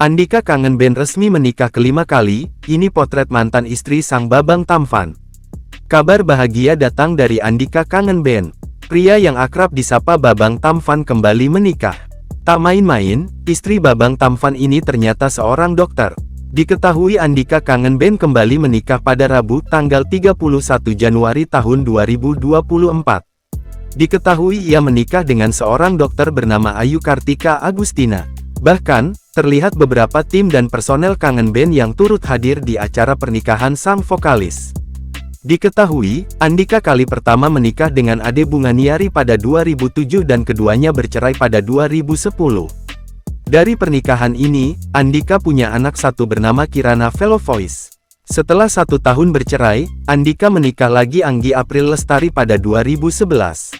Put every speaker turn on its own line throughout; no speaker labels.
Andika Kangen Band resmi menikah kelima kali, ini potret mantan istri sang Babang Tampan. Kabar bahagia datang dari Andika Kangen Band. Pria yang akrab disapa Babang Tampan kembali menikah. Tak main-main, istri Babang Tampan ini ternyata seorang dokter. Diketahui Andika Kangen Band kembali menikah pada Rabu tanggal 31 Januari tahun 2024. Diketahui ia menikah dengan seorang dokter bernama Ayu Kartika Agustina. Bahkan, terlihat beberapa tim dan personel Kangen Band yang turut hadir di acara pernikahan sang vokalis. Diketahui, Andika kali pertama menikah dengan Ade Bunganiari pada 2007 dan keduanya bercerai pada 2010. Dari pernikahan ini, Andika punya anak satu bernama Kirana Velovoice. Setelah 1 tahun bercerai, Andika menikah lagi Anggi April Lestari pada 2011.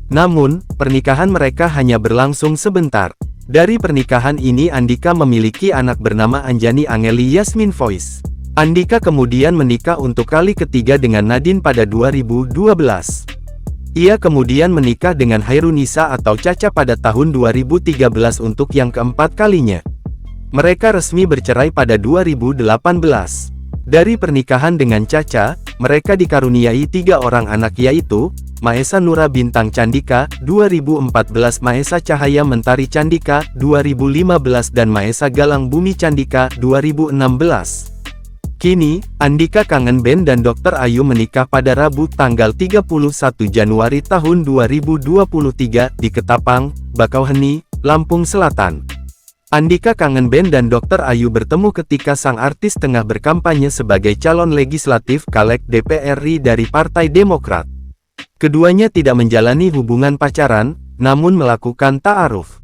Namun, pernikahan mereka hanya berlangsung sebentar. Dari pernikahan ini Andika memiliki anak bernama Anjani Angeli Yasmin Voice. Andika kemudian menikah untuk kali ketiga dengan Nadine pada 2012. Ia kemudian menikah dengan Hairunisa atau Caca pada tahun 2013 untuk yang keempat kalinya. Mereka resmi bercerai pada 2018. Dari pernikahan dengan Caca, mereka dikaruniai 3 orang anak yaitu, Maesa Nura Bintang Candika, 2014 Maesa Cahaya Mentari Candika, 2015 dan Maesa Galang Bumi Candika, 2016. Kini, Andika Kangen Band dan Dr. Ayu menikah pada Rabu tanggal 31 Januari tahun 2023 di Ketapang, Bakauheni, Lampung Selatan. Andika Kangen Band dan Dr. Ayu bertemu ketika sang artis tengah berkampanye sebagai calon legislatif Caleg DPR RI dari Partai Demokrat. Keduanya tidak menjalani hubungan pacaran, namun melakukan ta'aruf.